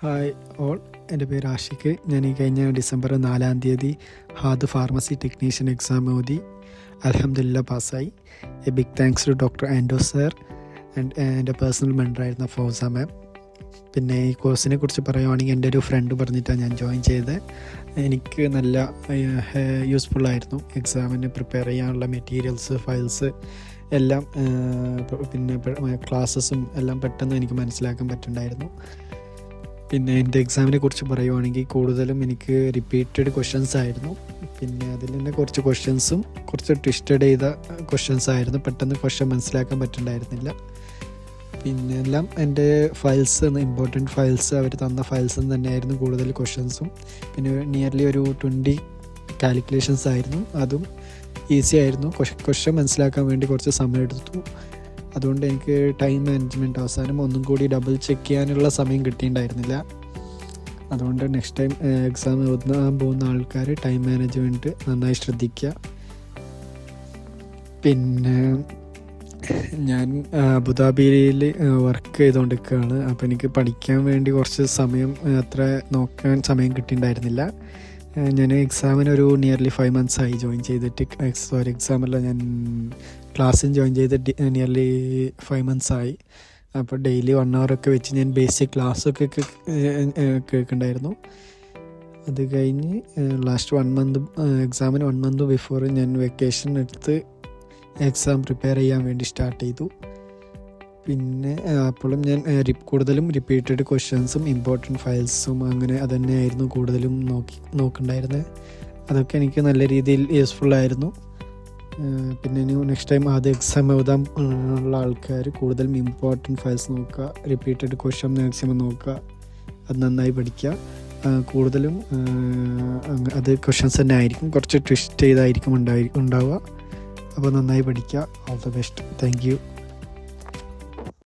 Hi all, എൻ്റെ പേര് ആഷിഖ്. ഞാൻ ഈ കഴിഞ്ഞ December 4 HAAD pharmacy technician exam ഓതി അൽഹംദുലില്ലാ പാസ്സായി. A big thanks to doctor Anto sir and എൻ്റെ പേഴ്സണൽ മെൻറ്ററായിരുന്ന ഫൗസ മാം. പിന്നെ ഈ കോഴ്സിനെ കുറിച്ച് പറയുവാണെങ്കിൽ എൻ്റെ ഒരു ഫ്രണ്ട് പറഞ്ഞിട്ടാണ് ഞാൻ ജോയിൻ ചെയ്തത്. എനിക്ക് നല്ല യൂസ്ഫുള്ളായിരുന്നു. എക്സാമിന് പ്രിപ്പയർ ചെയ്യാനുള്ള മെറ്റീരിയൽസ്, ഫയൽസ് എല്ലാം, പിന്നെ ക്ലാസ്സസും എല്ലാം പെട്ടെന്ന് എനിക്ക് മനസ്സിലാക്കാൻ പറ്റുന്നുണ്ടായിരുന്നു. പിന്നെ എൻ്റെ എക്സാമിനെ കുറിച്ച് പറയുവാണെങ്കിൽ കൂടുതലും എനിക്ക് റിപ്പീറ്റഡ് ക്വസ്റ്റ്യൻസ് ആയിരുന്നു. പിന്നെ അതിൽ തന്നെ കുറച്ച് ക്വസ്റ്റ്യൻസും കുറച്ച് ട്വിസ്റ്റഡ് ചെയ്ത ക്വസ്റ്റ്യൻസ് ആയിരുന്നു. പെട്ടെന്ന് ക്വസ്റ്റ്യൻ മനസ്സിലാക്കാൻ പറ്റുന്നുണ്ടായിരുന്നില്ല. പിന്നെ എല്ലാം എൻ്റെ ഫയൽസ്, ഇമ്പോർട്ടൻറ്റ് ഫയൽസ്, അവർ തന്ന ഫയൽസും തന്നെയായിരുന്നു കൂടുതൽ ക്വസ്റ്റ്യൻസും. പിന്നെ നിയർലി ഒരു 20 കാൽക്കുലേഷൻസ് ആയിരുന്നു. അതും ഈസി ആയിരുന്നു. ക്വസ്റ്റ്യൻ മനസ്സിലാക്കാൻ വേണ്ടി കുറച്ച് സമയം എടുത്തു. അതുകൊണ്ട് എനിക്ക് ടൈം മാനേജ്മെൻറ്റ് അവസാനം ഒന്നും കൂടി ഡബിൾ ചെക്ക് ചെയ്യാനുള്ള സമയം കിട്ടിയിട്ടുണ്ടായിരുന്നില്ല. അതുകൊണ്ട് നെക്സ്റ്റ് ടൈം എക്സാം എഴുതാൻ പോകുന്ന ആൾക്കാർ ടൈം മാനേജ്മെൻറ്റ് നന്നായി ശ്രദ്ധിക്കുക. പിന്നെ ഞാൻ അബുദാബിയിൽ വർക്ക് ചെയ്തുകൊണ്ടിരിക്കുകയാണ്. അപ്പോൾ എനിക്ക് പഠിക്കാൻ വേണ്ടി കുറച്ച് സമയം അത്ര നോക്കാൻ സമയം കിട്ടിയിട്ടുണ്ടായിരുന്നില്ല. ഞാൻ എക്സാമിന് ഒരു നിയർലി 5 months ആയി ജോയിൻ ചെയ്തിട്ട്. എക്സാമല്ല, ഞാൻ ക്ലാസ്സിൽ ജോയിൻ ചെയ്തിട്ട് നിയർലി 5 months ആയി. അപ്പോൾ ഡെയിലി 1 hour ഒക്കെ വെച്ച് ഞാൻ ബേസിക് ക്ലാസ്സൊക്കെ കേൾക്കുന്നുണ്ടായിരുന്നു. അത് കഴിഞ്ഞ് ലാസ്റ്റ് 1 month, എക്സാമിന് 1 month ബിഫോർ ഞാൻ വെക്കേഷൻ എടുത്ത് എക്സാം പ്രിപ്പയർ ചെയ്യാൻ വേണ്ടി സ്റ്റാർട്ട് ചെയ്തു. പിന്നെ അപ്പോഴും ഞാൻ കൂടുതലും റിപ്പീറ്റഡ് ക്വസ്റ്റ്യൻസും ഇമ്പോർട്ടൻറ്റ് ഫയൽസും അങ്ങനെ അതുതന്നെയായിരുന്നു കൂടുതലും നോക്കുന്നുണ്ടായിരുന്നത്. അതൊക്കെ എനിക്ക് നല്ല രീതിയിൽ യൂസ്ഫുള്ളായിരുന്നു. പിന്നെ നെക്സ്റ്റ് ടൈം അത് എക്സാം എഴുതാൻ ഉള്ള ആൾക്കാർ കൂടുതലും ഇമ്പോർട്ടൻറ്റ് ഫയൽസ് നോക്കുക, റിപ്പീറ്റഡ് ക്വസ്റ്റ്യൻ മാക്സിമം നോക്കുക, അത് നന്നായി പഠിക്കുക. കൂടുതലും അത് ക്വസ്റ്റ്യൻസ് തന്നെ ആയിരിക്കും, കുറച്ച് ട്വിസ്റ്റ് ചെയ്തായിരിക്കും ഉണ്ടാവുക. അപ്പോൾ നന്നായി പഠിക്കുക. All the best. Thank you.